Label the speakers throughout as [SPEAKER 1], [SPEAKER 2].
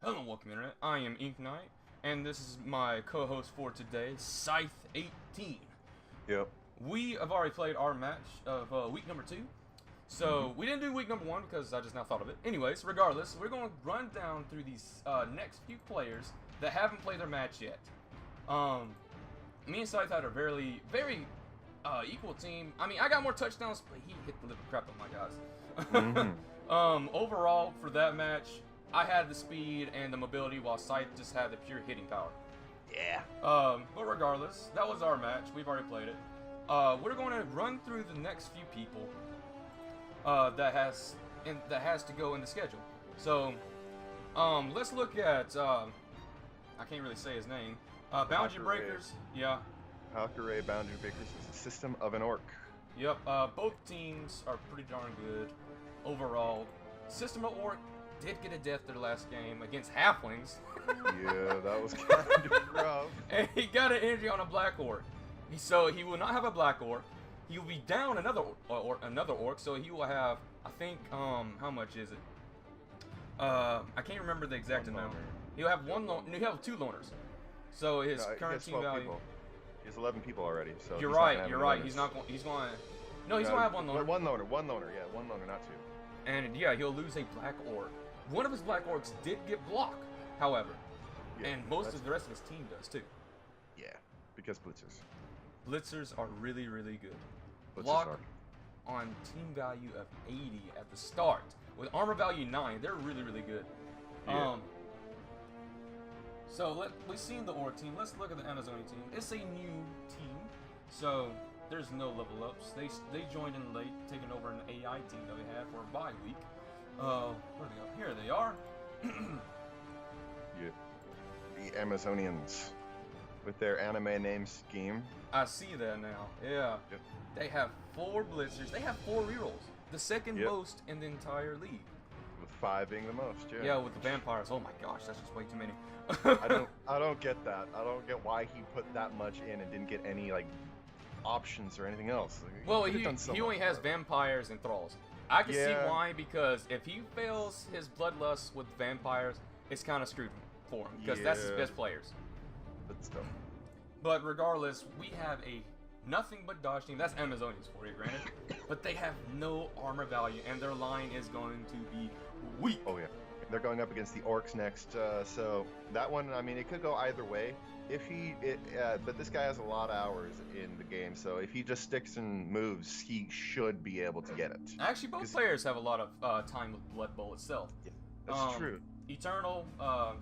[SPEAKER 1] Hello, welcome internet. I am Ink Knight, and this is my co-host for today, Scythe18.
[SPEAKER 2] Yep.
[SPEAKER 1] We have already played our match of week number 2. So, we didn't do week number 1 because I just now thought of it. Anyways, regardless, we're going to run down through these next few players that haven't played their match yet. Me and Scythe had a very equal team. I mean, I got more touchdowns, but he hit the living crap out of my guys. Overall, for that match, I had the speed and the mobility, while Scythe just had the pure hitting power.
[SPEAKER 2] Yeah.
[SPEAKER 1] But regardless, that was our match. We've already played it. We're going to run through the next few people that has to go in the schedule. So, let's look at I can't really say his name. Boundary Breakers. Yeah.
[SPEAKER 2] Valkyrie Boundary Breakers is a system of an orc.
[SPEAKER 1] Yep. Both teams are pretty darn good overall. System of Orc did get a death their last game against Halflings.
[SPEAKER 2] Yeah, that was kind of rough.
[SPEAKER 1] And he got an injury on a Black Orc. So he will not have a Black Orc. He will be down another orc, so he will have, I think, how much is it? I can't remember the exact amount. He'll have he'll have 2 loners. So his current team value.
[SPEAKER 2] People. He has 11 people already. So
[SPEAKER 1] You're right. He's not going. He's going. No, he's going to have 1 loner.
[SPEAKER 2] One loner. Yeah, 1 loner, not 2.
[SPEAKER 1] And yeah, he'll lose a Black Orc. One of his Black Orcs did get blocked, however,
[SPEAKER 2] Yeah,
[SPEAKER 1] and most of the rest of his team does too.
[SPEAKER 2] Yeah, because blitzers.
[SPEAKER 1] Blitzers are really good.
[SPEAKER 2] Blitzers
[SPEAKER 1] Block on team value of 80 at the start. With armor value 9, they're really good.
[SPEAKER 2] Yeah.
[SPEAKER 1] So we've seen the Orc team. Let's look at the Amazonian team. It's a new team, so there's no level ups. They joined in late, taking over an AI team that we had for a bye week. Where do they go? Here they are.
[SPEAKER 2] Yeah. The Amazonians, with their anime name scheme.
[SPEAKER 1] I see that now. Yeah.
[SPEAKER 2] Yep.
[SPEAKER 1] They have 4 blitzers. They have 4 rerolls. The second
[SPEAKER 2] Yep.
[SPEAKER 1] most in the entire league.
[SPEAKER 2] With 5 being the most. Yeah.
[SPEAKER 1] Yeah, with the vampires. Oh my gosh, that's just way too many.
[SPEAKER 2] I don't get that. I don't get why he put that much in and didn't get any like options or anything else. Like,
[SPEAKER 1] Well,
[SPEAKER 2] could've
[SPEAKER 1] he
[SPEAKER 2] done so
[SPEAKER 1] only
[SPEAKER 2] much
[SPEAKER 1] has
[SPEAKER 2] more.
[SPEAKER 1] vampires and thralls. I can see
[SPEAKER 2] Yeah.
[SPEAKER 1] why, because if he fails his bloodlust with vampires, it's kind of screwed for him, because that's his
[SPEAKER 2] Yeah.
[SPEAKER 1] best players.
[SPEAKER 2] But still.
[SPEAKER 1] But regardless, we have a nothing but dodge team. That's Amazonians for you, granted. But they have no armor value, and their line is going to be weak.
[SPEAKER 2] Oh yeah. They're going up against the orcs next, so that one, I mean, it could go either way. But this guy has a lot of hours in the game, so if he just sticks and moves, he should be able to get it.
[SPEAKER 1] Actually, both players have a lot of time with Blood Bowl itself.
[SPEAKER 2] Yeah, that's true.
[SPEAKER 1] Eternal,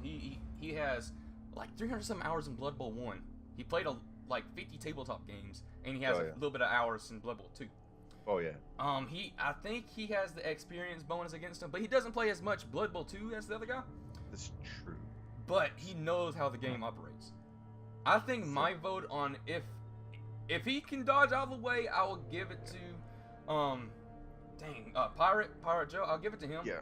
[SPEAKER 1] he has like 300 some hours in Blood Bowl 1. He played like 50 tabletop games, and he has a little bit of hours in Blood Bowl 2.
[SPEAKER 2] Oh yeah.
[SPEAKER 1] I think he has the experience bonus against him, but he doesn't play as much Blood Bowl 2 as the other guy.
[SPEAKER 2] That's true.
[SPEAKER 1] But he knows how the game operates. I think my vote on if he can dodge out of the way, I will give it to Pirate Joe. I'll give it to him.
[SPEAKER 2] Yeah.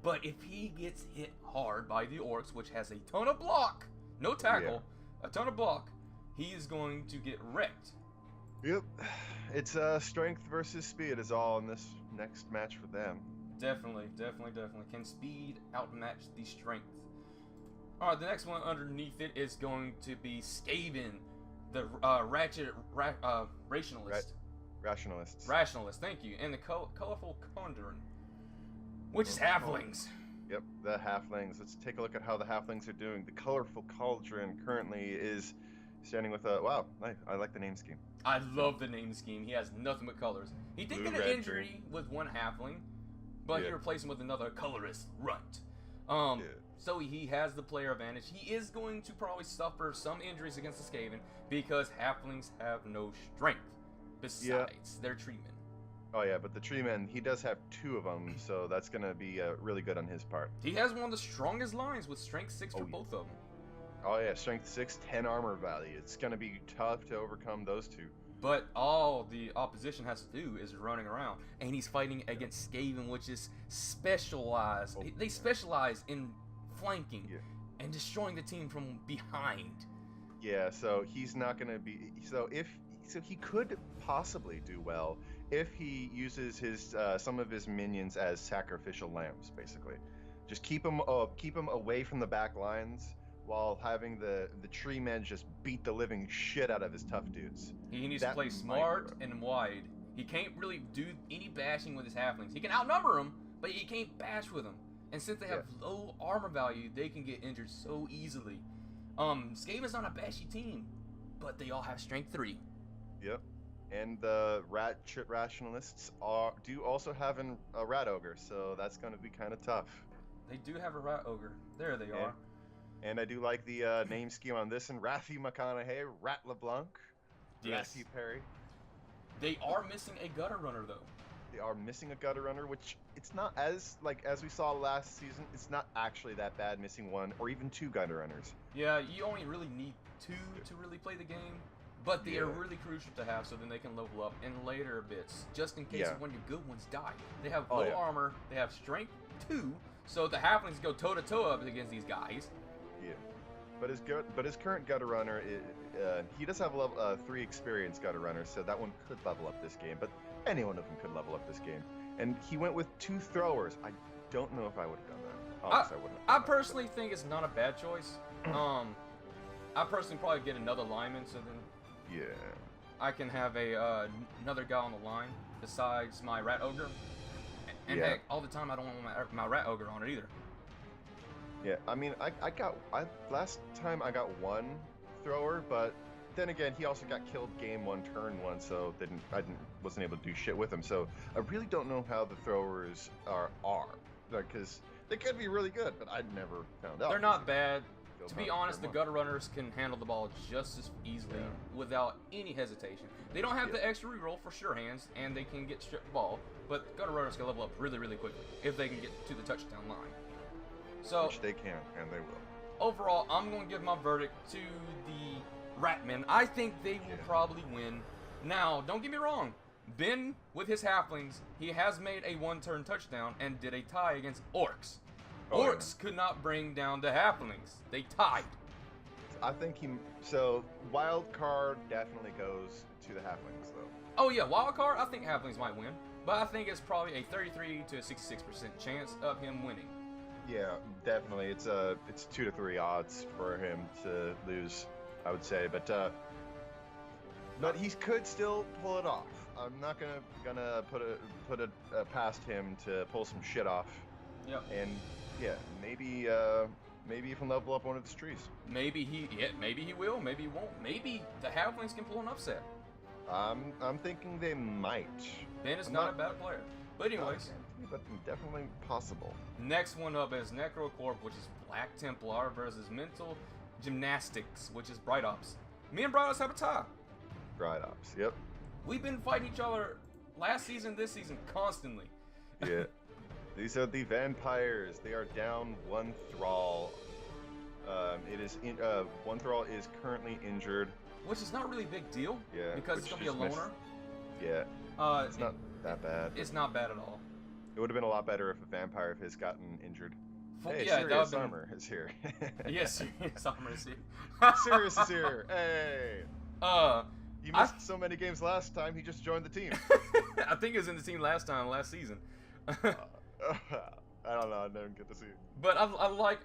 [SPEAKER 1] But if he gets hit hard by the orcs, which has a ton of block, no tackle, a ton of block, he is going to get wrecked.
[SPEAKER 2] Yep. It's strength versus speed is all in this next match for them.
[SPEAKER 1] Definitely. Can speed outmatch the strength? Alright, the next one underneath it is going to be Skaven, the rationalist.
[SPEAKER 2] Rationalists.
[SPEAKER 1] Rationalist, thank you. And the colorful Conjuring, which is halflings.
[SPEAKER 2] Yep, the halflings. Let's take a look at how the halflings are doing. The colorful cauldron currently is standing with a wow. I like the name scheme.
[SPEAKER 1] I love the name scheme. He has nothing but colors. He did
[SPEAKER 2] Blue,
[SPEAKER 1] get an
[SPEAKER 2] red,
[SPEAKER 1] injury with one halfling, but he replaced him with another colorist runt. So he has the player advantage. He is going to probably suffer some injuries against the Skaven because halflings have no strength besides their tree men.
[SPEAKER 2] Oh yeah, but the tree man, he does have 2 of them, so that's gonna be really good on his part.
[SPEAKER 1] He has one of the strongest lines with strength 6 for both of them.
[SPEAKER 2] Oh yeah, strength 6, 10 armor value. It's gonna be tough to overcome those 2.
[SPEAKER 1] But all the opposition has to do is running around, and he's fighting against Skaven, which is specialized. They specialize in flanking and destroying the team from behind.
[SPEAKER 2] Yeah, so he's not gonna be. So he could possibly do well if he uses his some of his minions as sacrificial lambs, basically. Just keep him away from the back lines while having the tree men just beat the living shit out of his tough dudes.
[SPEAKER 1] He needs to play smart and wide. He can't really do any bashing with his halflings. He can outnumber them, but he can't bash with them. And since they have low armor value, they can get injured so easily. Skaven's not a bashy team, but they all have strength 3.
[SPEAKER 2] Yep. And the rat rationalists do also have a rat ogre, so that's going to be kind of tough.
[SPEAKER 1] They do have a rat ogre. There they are.
[SPEAKER 2] And I do like the name scheme on this, and Rafi McConaughey, Rat LeBlanc,
[SPEAKER 1] Yes.
[SPEAKER 2] Rafi Perry.
[SPEAKER 1] They are missing a gutter runner though.
[SPEAKER 2] They are missing a gutter runner, which it's not as we saw last season. It's not actually that bad missing 1 or even 2 gutter runners.
[SPEAKER 1] Yeah, you only really need 2 to really play the game, but they are really crucial to have so then they can level up in later bits, just in case one of your good ones die. They have low armor, they have strength 2, so the halflings go toe to toe up against these guys.
[SPEAKER 2] Yeah, but his current gutter runner, he does have a level 3 experience gutter runner, so that one could level up this game. But any one of them could level up this game. And he went with 2 throwers. I don't know if I would have done that. Honestly, I wouldn't.
[SPEAKER 1] I personally think it's not a bad choice. I personally probably get another lineman, so then I can have another guy on the line besides my rat ogre. And heck, all the time I don't want my rat ogre on it either.
[SPEAKER 2] Yeah, I mean, last time I got 1 thrower, but then again, he also got killed game 1, turn 1, so wasn't able to do shit with him. So I really don't know how the throwers are, because they could be really good, but I never found out.
[SPEAKER 1] They're not bad. To be honest, the gutter runners can handle the ball just as easily without any hesitation. They don't have the extra reroll for sure hands, and they can get stripped ball, but gutter runners can level up really, really quickly if they can get to the touchdown line. So,
[SPEAKER 2] which they can, and they will.
[SPEAKER 1] Overall, I'm going to give my verdict to the Ratmen. I think they will probably win. Now, don't get me wrong. Ben, with his halflings, he has made a 1-turn touchdown and did a tie against orcs. Orcs could not bring down the halflings. They tied.
[SPEAKER 2] I think so wild card definitely goes to the halflings, though.
[SPEAKER 1] Oh, yeah, wild card, I think halflings might win. But I think it's probably a 33 to 66% chance of him winning.
[SPEAKER 2] Yeah, definitely. It's 2 to 3 odds for him to lose, I would say. But he could still pull it off. I'm not gonna put it past him to pull some shit off.
[SPEAKER 1] Yep.
[SPEAKER 2] And maybe even level up one of his trees.
[SPEAKER 1] Maybe he will. Maybe he won't. Maybe the halflings can pull an upset.
[SPEAKER 2] I'm thinking they might.
[SPEAKER 1] Ben is not a bad player. But anyways,
[SPEAKER 2] but definitely possible.
[SPEAKER 1] Next one up is Necrocorp, which is Black Templar versus Mental Gymnastics, which is Bright Ops. Me and Bright Ops have a tie.
[SPEAKER 2] Bright Ops, yep.
[SPEAKER 1] We've been fighting each other last season, this season, constantly.
[SPEAKER 2] Yeah. These are the vampires. They are down 1 thrall. One thrall is currently injured.
[SPEAKER 1] Which is not really a big deal.
[SPEAKER 2] Yeah.
[SPEAKER 1] Because it's gonna be a loner.
[SPEAKER 2] Yeah. It's not that bad.
[SPEAKER 1] It's not bad at all.
[SPEAKER 2] It would have been a lot better if a vampire of his gotten injured. Hey,
[SPEAKER 1] yeah,
[SPEAKER 2] Sirius Armor is here.
[SPEAKER 1] Yes, Sirius Armor is here.
[SPEAKER 2] Sirius is here. Hey. You missed so many games last time. He just joined the team.
[SPEAKER 1] I think he was in the team last season.
[SPEAKER 2] I don't know. I didn't get to see it.
[SPEAKER 1] But I like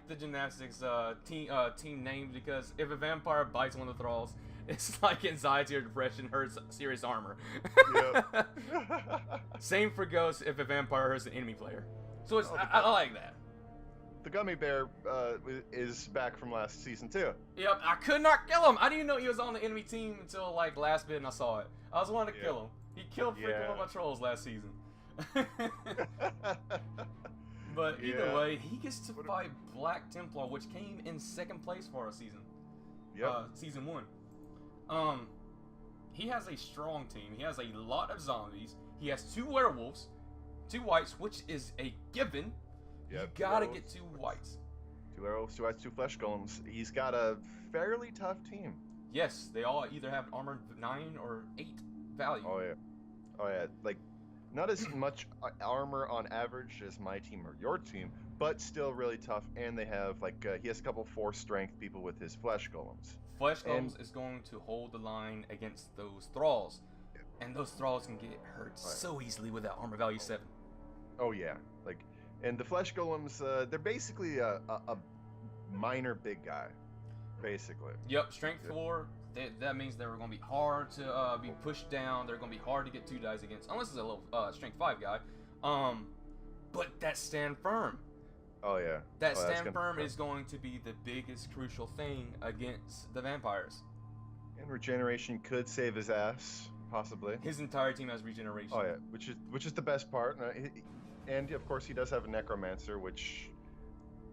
[SPEAKER 1] the gymnastics team name because if a vampire bites one of the thralls, it's like anxiety or depression hurts Sirius Armor.
[SPEAKER 2] Yep.
[SPEAKER 1] Same for Ghost if a vampire hurts an enemy player. So it's I like that.
[SPEAKER 2] The gummy bear is back from last season too.
[SPEAKER 1] Yep, I could not kill him. I didn't even know he was on the enemy team until like last bit and I saw it. I was wanting to kill him. He killed freaking one of my trolls last season. But either way, he gets to fight Black Templar, which came in 2nd place for our season.
[SPEAKER 2] Yep.
[SPEAKER 1] Season 1. He has a strong team. He has a lot of zombies. He has 2 werewolves, 2 whites, which is a given. Yep, you gotta get 2 whites.
[SPEAKER 2] 2 werewolves, 2 whites, 2 flesh golems. He's got a fairly tough team.
[SPEAKER 1] Yes, they all either have armor 9 or 8 value.
[SPEAKER 2] Oh yeah. Like, not as much armor on average as my team or your team, but still really tough. And they have he has a couple 4 strength people with his flesh golems.
[SPEAKER 1] Flesh golems is going to hold the line against those thralls, and those thralls can get hurt so easily with that armor value 7.
[SPEAKER 2] Oh yeah, And the flesh golems, they're basically a minor big guy, basically.
[SPEAKER 1] Yep, strength
[SPEAKER 2] Yeah.
[SPEAKER 1] 4. That means they're going to be hard to be pushed down. They're going to be hard to get 2 dice against, unless it's a low strength 5 guy. But that stand firm.
[SPEAKER 2] Oh yeah.
[SPEAKER 1] That
[SPEAKER 2] Oh, that's
[SPEAKER 1] stand
[SPEAKER 2] gonna
[SPEAKER 1] firm
[SPEAKER 2] be
[SPEAKER 1] is going to be the biggest crucial thing against the vampires.
[SPEAKER 2] And regeneration could save his ass, possibly.
[SPEAKER 1] His entire team has regeneration.
[SPEAKER 2] Oh yeah, which is the best part. And of course he does have a necromancer, which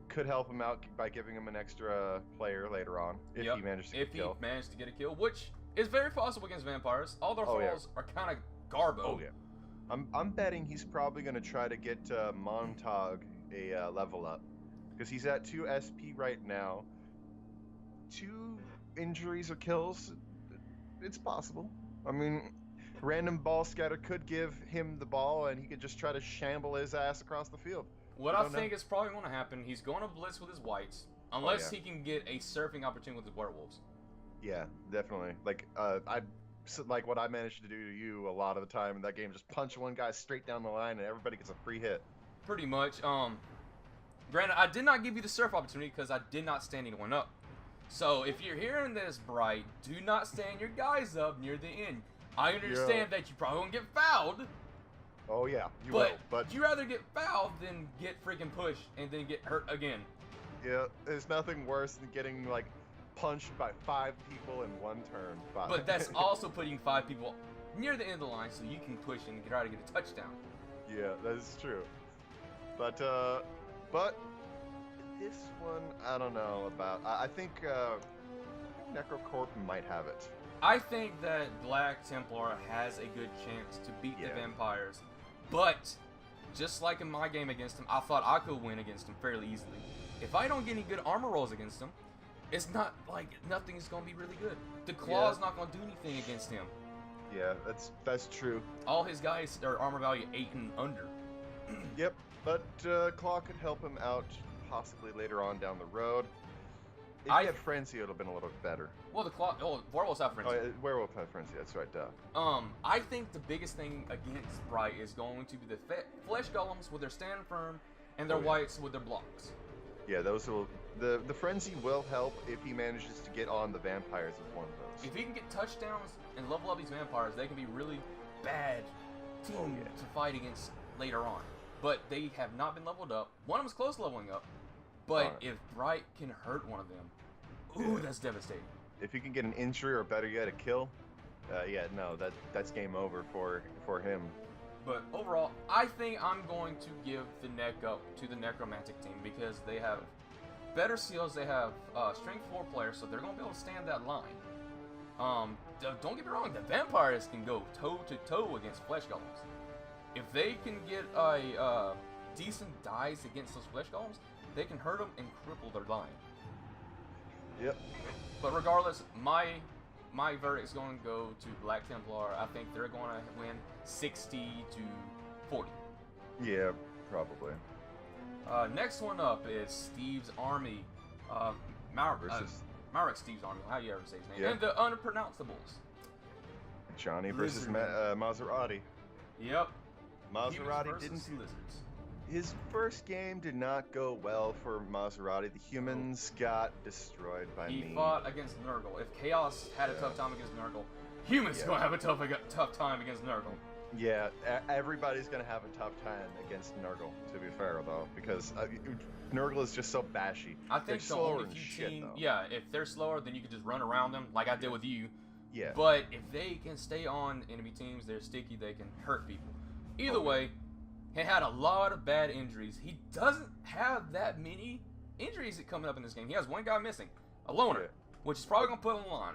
[SPEAKER 2] could help him out by giving him an extra player later on if
[SPEAKER 1] Yep,
[SPEAKER 2] he manages to get
[SPEAKER 1] if
[SPEAKER 2] a
[SPEAKER 1] he
[SPEAKER 2] kill.
[SPEAKER 1] managed to get a kill, which is very possible against vampires. All their
[SPEAKER 2] Oh, yeah.
[SPEAKER 1] falls are kind of garbo.
[SPEAKER 2] Oh yeah. I'm betting he's probably gonna try to get Montag a level up because he's at 2 SP right now. 2 injuries or kills, it's possible. I mean, random ball scatter could give him the ball and he could just try to shamble his ass across the field.
[SPEAKER 1] What
[SPEAKER 2] I
[SPEAKER 1] I
[SPEAKER 2] don't know.
[SPEAKER 1] think is probably going to happen, he's going to blitz with his whites, unless
[SPEAKER 2] yeah.
[SPEAKER 1] he can get a surfing opportunity with his werewolves.
[SPEAKER 2] Yeah, definitely. Like like what I managed to do to you a lot of the time in that game, just punch one guy straight down the line and everybody gets a free hit.
[SPEAKER 1] Pretty much. Granted, I did not give you the surf opportunity because I did not stand anyone up. So if you're hearing this, Bright, do not stand your guys up near the end. I understand that you probably won't get fouled,
[SPEAKER 2] Oh yeah, you
[SPEAKER 1] but
[SPEAKER 2] will. But
[SPEAKER 1] you rather get fouled than get freaking pushed and then get hurt again.
[SPEAKER 2] yeah, there's nothing worse than getting like punched by 5 people in one turn.
[SPEAKER 1] But that's also putting 5 people near the end of the line so you can push and try to get a touchdown.
[SPEAKER 2] Yeah, that is true. But this one, I don't know about. I think Necrocorp might have it.
[SPEAKER 1] I think that Black Templar has a good chance to beat the
[SPEAKER 2] Yeah.
[SPEAKER 1] vampires, but just like in my game against him, I thought I could win against him fairly easily. If I don't get any good armor rolls against him, it's not like nothing is going to be really good. The claw's not going to do anything against him.
[SPEAKER 2] Yeah, that's true.
[SPEAKER 1] All his guys are armor value 8 and under.
[SPEAKER 2] Yep, but Claw could help him out possibly later on down the road. If
[SPEAKER 1] I-
[SPEAKER 2] he had Frenzy, it would have been a little bit better.
[SPEAKER 1] Well, the claw. Oh, werewolves have
[SPEAKER 2] Oh,
[SPEAKER 1] frenzy.
[SPEAKER 2] yeah, Werewolf had Frenzy, that's right, duh.
[SPEAKER 1] I think the biggest thing against Bright is going to be the flesh golems with their stand firm and their
[SPEAKER 2] Oh, yeah.
[SPEAKER 1] whites with their blocks.
[SPEAKER 2] Yeah, those will. The Frenzy will help if he manages to get on the vampires with one of those.
[SPEAKER 1] If he can get touchdowns and level up these vampires, they can be really bad team
[SPEAKER 2] Oh, yeah.
[SPEAKER 1] to fight against later on. But they have not been leveled up. One of them is close to leveling up. But
[SPEAKER 2] Alright.
[SPEAKER 1] if Bright can hurt one of them, ooh,
[SPEAKER 2] Yeah.
[SPEAKER 1] that's devastating.
[SPEAKER 2] If he can get an injury or better yet, a kill, yeah, no, that's game over for him.
[SPEAKER 1] But overall, I think I'm going to give the neck up to the Necromantic team because they have better seals. They have strength 4 players, so they're going to be able to stand that line. Don't get me wrong, the vampires can go toe to toe against flesh golems. If they can get a decent dice against those flesh golems, they can hurt them and cripple their line.
[SPEAKER 2] Yep.
[SPEAKER 1] But regardless, my verdict's going to go to Black Templar. I think they're going to win 60 to 40.
[SPEAKER 2] Yeah, probably.
[SPEAKER 1] Next one up is Steve's Army.
[SPEAKER 2] Versus
[SPEAKER 1] Marek Steve's Army, how you ever say his name.
[SPEAKER 2] Yeah.
[SPEAKER 1] And the Unpronounceables.
[SPEAKER 2] Johnny versus
[SPEAKER 1] Lizardman.
[SPEAKER 2] Maserati.
[SPEAKER 1] Yep.
[SPEAKER 2] Maserati
[SPEAKER 1] Humans versus
[SPEAKER 2] didn't.
[SPEAKER 1] lizards.
[SPEAKER 2] His first game did not go well for Maserati. The humans got destroyed by
[SPEAKER 1] He
[SPEAKER 2] me.
[SPEAKER 1] fought against Nurgle. If Chaos had a tough time against Nurgle, humans
[SPEAKER 2] Yeah.
[SPEAKER 1] gonna have a tough time against Nurgle.
[SPEAKER 2] Yeah, everybody's gonna have a tough time against Nurgle. To be fair, though, because Nurgle is just so bashy.
[SPEAKER 1] I
[SPEAKER 2] They're
[SPEAKER 1] think the
[SPEAKER 2] slower
[SPEAKER 1] only
[SPEAKER 2] than
[SPEAKER 1] few
[SPEAKER 2] shit,
[SPEAKER 1] teams,
[SPEAKER 2] though.
[SPEAKER 1] yeah, if they're slower, then you can just run around them like I did with you.
[SPEAKER 2] Yeah.
[SPEAKER 1] But if they can stay on enemy teams, they're sticky, they can hurt people. Either
[SPEAKER 2] Oh, yeah.
[SPEAKER 1] way, he had a lot of bad injuries. He doesn't have that many injuries coming up in this game. He has one guy missing, a loner,
[SPEAKER 2] Yeah.
[SPEAKER 1] which is probably going to put him on the line.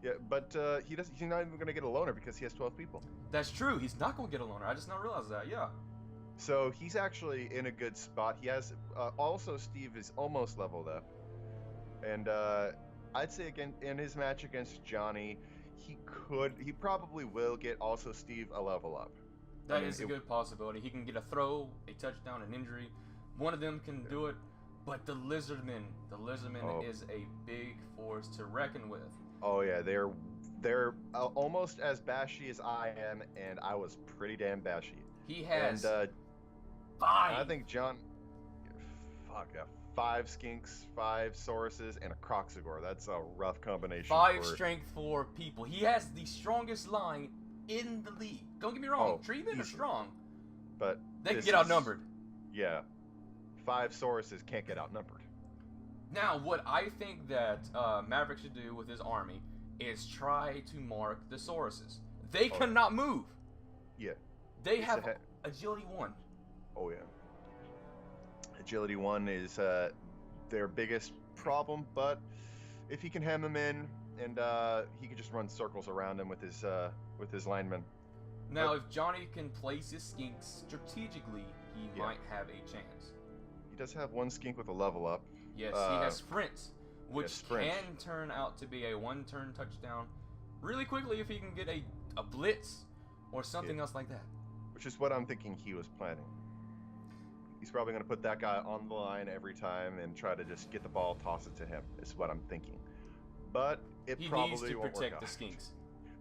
[SPEAKER 2] Yeah, but he doesn't. He's not even gonna get a loner because he has 12 people.
[SPEAKER 1] That's true. He's not going to get a loner. I just now realized that, yeah.
[SPEAKER 2] So he's actually in a good spot. He has also Steve is almost leveled up, and I'd say again in his match against Johnny, he probably will get also Steve a level up.
[SPEAKER 1] That is a good possibility. He can get a throw, a touchdown, an injury. One of them can do it. But the Lizardman
[SPEAKER 2] Oh.
[SPEAKER 1] is a big force to reckon with.
[SPEAKER 2] Oh yeah, they're almost as bashy as I am, and I was pretty damn bashy.
[SPEAKER 1] He has
[SPEAKER 2] And
[SPEAKER 1] 5.
[SPEAKER 2] I think John. Fuck yeah. 5 skinks, 5 sauruses, and a Croxagore. That's a rough combination.
[SPEAKER 1] 5 strength for people. He has the strongest line in the league. Don't get me wrong. Treeman are strong.
[SPEAKER 2] But
[SPEAKER 1] they can get outnumbered.
[SPEAKER 2] Yeah. 5 sauruses can't get outnumbered.
[SPEAKER 1] Now, what I think that Maverick should do with his army is try to mark the sauruses. They cannot move.
[SPEAKER 2] Yeah.
[SPEAKER 1] They have agility 1.
[SPEAKER 2] Oh, yeah. Agility 1 is their biggest problem, but if he can hem them in, and he can just run circles around him with his linemen.
[SPEAKER 1] Now, if Johnny can place his skinks strategically, he might have a chance.
[SPEAKER 2] He does have 1 skink with a level up.
[SPEAKER 1] Yes, he has sprints, which can turn out to be a 1-turn touchdown really quickly if he can get a blitz or something else like that.
[SPEAKER 2] Which is what I'm thinking he was planning. He's probably going to put that guy on the line every time and try to just get the ball, toss it to him, is what I'm thinking. But he probably
[SPEAKER 1] needs to
[SPEAKER 2] won't
[SPEAKER 1] protect
[SPEAKER 2] work
[SPEAKER 1] the
[SPEAKER 2] out.
[SPEAKER 1] skinks.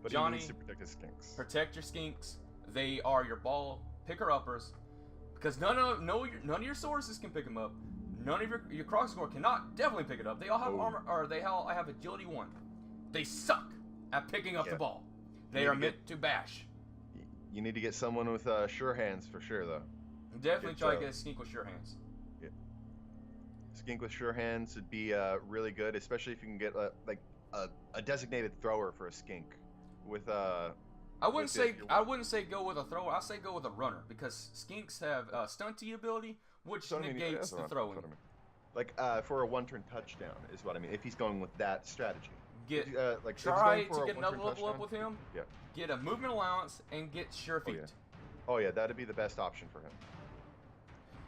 [SPEAKER 2] But
[SPEAKER 1] Johnny,
[SPEAKER 2] he needs to protect his skinks.
[SPEAKER 1] Protect your skinks. They are your ball picker-uppers. Because none of your sources can pick them up. None of your Croxagore cannot definitely pick it up. They all have armor, or they all have agility 1. They suck at picking up the ball. They are meant to bash.
[SPEAKER 2] You need to get someone with sure hands for sure, though.
[SPEAKER 1] Definitely try to get a skink with sure hands.
[SPEAKER 2] Yeah. Skink with sure hands would be really good, especially if you can get like a designated thrower for a skink. With
[SPEAKER 1] I wouldn't say go with a thrower. I say go with a runner because skinks have stunty ability, which negates the throwing.
[SPEAKER 2] Like for a 1-turn touchdown is what I mean. If he's going with that strategy,
[SPEAKER 1] try to get another level up with him. Yeah. Get a movement allowance and get sure feet.
[SPEAKER 2] Oh yeah, that'd be the best option for him.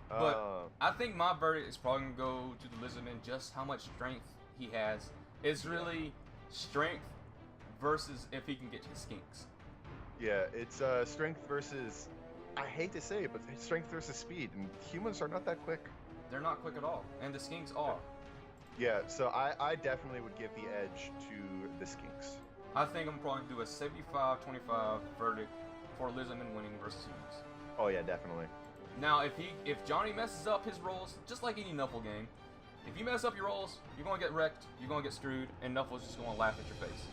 [SPEAKER 1] But I think my verdict is probably gonna go to the Lizardman. Just how much strength he has. It's really strength versus if he can get his skinks.
[SPEAKER 2] Yeah, it's strength versus. I hate to say it, but it's strength versus speed, and humans are not that quick.
[SPEAKER 1] They're not quick at all, and the skinks are.
[SPEAKER 2] Yeah, so I definitely would give the edge to the skinks.
[SPEAKER 1] I think I'm probably gonna do a 75-25 verdict for Lizardman winning versus humans.
[SPEAKER 2] Oh yeah, definitely.
[SPEAKER 1] Now, if Johnny messes up his rolls, just like any Nuffle game, if you mess up your rolls, you're gonna get wrecked, you're gonna get screwed, and Nuffle's just gonna laugh at your face.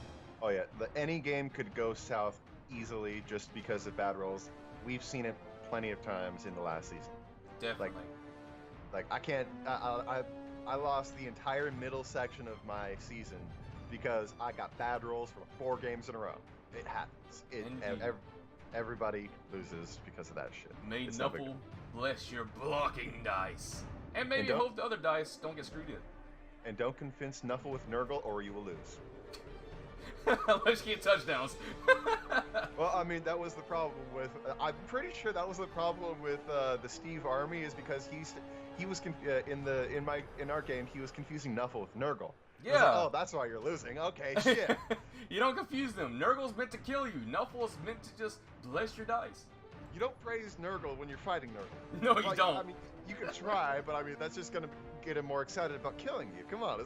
[SPEAKER 2] Oh yeah, any game could go south easily just because of bad rolls. We've seen it plenty of times in the last season.
[SPEAKER 1] Definitely.
[SPEAKER 2] Like I can't. I lost the entire middle section of my season because I got bad rolls for 4 games in a row. It happens. Everybody loses because of that shit.
[SPEAKER 1] May Nuffle bless your blocking dice. And maybe hope the other dice don't get screwed in.
[SPEAKER 2] And don't convince Nuffle with Nurgle or you will lose.
[SPEAKER 1] Let's get touchdowns.
[SPEAKER 2] Well, I mean, that was the problem with. I'm pretty sure that was the problem with the Steve army is because he was in our game he was confusing Nuffle with Nurgle.
[SPEAKER 1] Yeah.
[SPEAKER 2] Like, oh, that's why you're losing. Okay, shit.
[SPEAKER 1] You don't confuse them. Nurgle's meant to kill you. Nuffle's meant to just bless your dice.
[SPEAKER 2] You don't praise Nurgle when you're fighting Nurgle.
[SPEAKER 1] No, you don't.
[SPEAKER 2] I mean, you can try, but I mean that's just gonna get him more excited about killing you. Come on.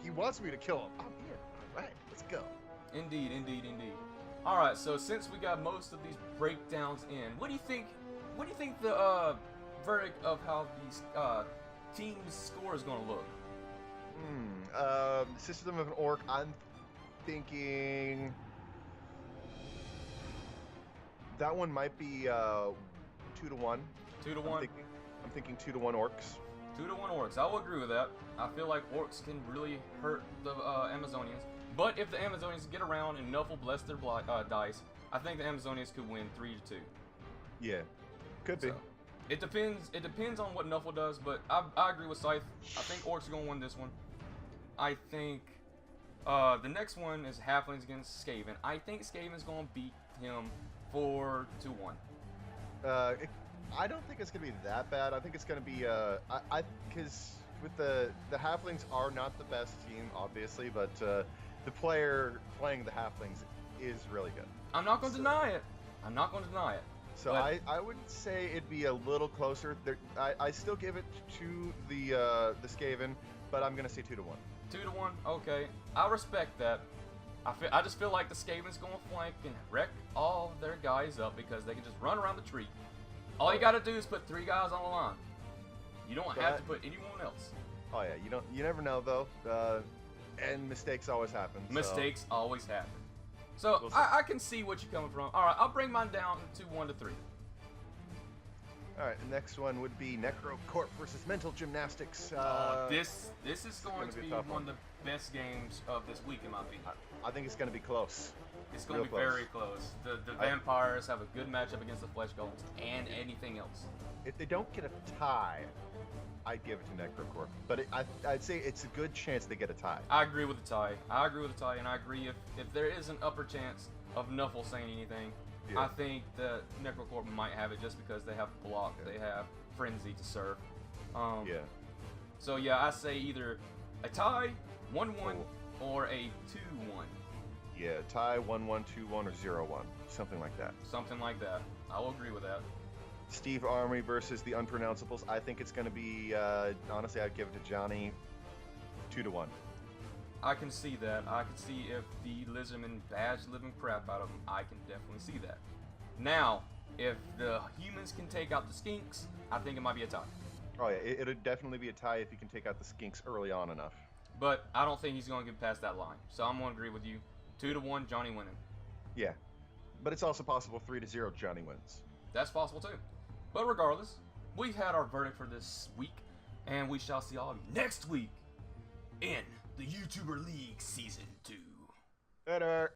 [SPEAKER 2] He wants me to kill him. I'm in. All right, let's go.
[SPEAKER 1] Indeed. All right, so since we got most of these breakdowns in, what do you think the verdict of how these teams' score is going to look?
[SPEAKER 2] System of an Orc. I'm thinking that one might be 2-1.
[SPEAKER 1] 2-1.
[SPEAKER 2] I'm thinking 2-1 Orcs.
[SPEAKER 1] 2-1 Orcs. I will agree with that. I feel like Orcs can really hurt the Amazonians. But if the Amazonians get around and Nuffle bless their dice, I think the Amazonians could win 3-2.
[SPEAKER 2] Yeah, could be.
[SPEAKER 1] So, it depends on what Nuffle does, but I agree with Scythe. I think Orcs are gonna win this one. I think the next one is Halflings against Skaven. I think Skaven's gonna beat him 4-1.
[SPEAKER 2] I don't think it's gonna be that bad. I think it's gonna be because with the Halflings are not the best team, obviously, but the player playing the Halflings is really good.
[SPEAKER 1] I'm not gonna deny it.
[SPEAKER 2] So I would say it'd be a little closer. I still give it to the Skaven, but I'm gonna say 2-1.
[SPEAKER 1] 2-1. Okay, I respect that. I just feel like the Skaven's gonna flank and wreck all their guys up because they can just run around the tree. All you got to do is put 3 guys on the line. You don't have to
[SPEAKER 2] But-
[SPEAKER 1] put anyone else.
[SPEAKER 2] Oh yeah, you never know though, and mistakes always happen. so-
[SPEAKER 1] Mistakes always happen. So
[SPEAKER 2] We'll see.
[SPEAKER 1] I can see what you're coming from. All right, I'll bring mine down to 1 to 3.
[SPEAKER 2] All right, the next one would be Necrocorp versus Mental Gymnastics.
[SPEAKER 1] This is going
[SPEAKER 2] gonna
[SPEAKER 1] to
[SPEAKER 2] be a
[SPEAKER 1] be
[SPEAKER 2] tough
[SPEAKER 1] one
[SPEAKER 2] one.
[SPEAKER 1] of the best games of this week, in my opinion.
[SPEAKER 2] I think it's going to be close.
[SPEAKER 1] It's going to be
[SPEAKER 2] real close.
[SPEAKER 1] very close. The
[SPEAKER 2] I-
[SPEAKER 1] vampires have a good matchup against the flesh golems and anything else.
[SPEAKER 2] If they don't get a tie, I'd give it to Necrocorp. But I'd say it's a good chance they get a tie.
[SPEAKER 1] I agree with the tie. And I agree if there is an upper chance of Nuffle saying anything,
[SPEAKER 2] Yeah.
[SPEAKER 1] I think that Necrocorp might have it just because they have block,
[SPEAKER 2] Yeah.
[SPEAKER 1] they have frenzy to serve.
[SPEAKER 2] Yeah.
[SPEAKER 1] So yeah, I say either a tie, 1-1, or a 2-1,
[SPEAKER 2] Yeah, tie 1-1, 2-1, or 0-1, something like that.
[SPEAKER 1] something like that. I will agree with that.
[SPEAKER 2] Steve Armory versus the Unpronounceables. I think it's going to be, honestly, I'd give it to Johnny 2-1.
[SPEAKER 1] I can see that. I can see if the Lizardmen badge the living crap out of them. I can definitely see that. Now, if the humans can take out the skinks, I think it might be a tie.
[SPEAKER 2] Oh, yeah, it'll definitely be a tie if you can take out the Skinks early on enough.
[SPEAKER 1] But I don't think he's going to get past that line. So I'm going to agree with you. 2-1, Johnny winning.
[SPEAKER 2] Yeah. But it's also possible 3-0 Johnny wins.
[SPEAKER 1] That's possible too. But regardless, we've had our verdict for this week, and we shall see all of you next week in the YouTuber League Season 2.
[SPEAKER 2] Better.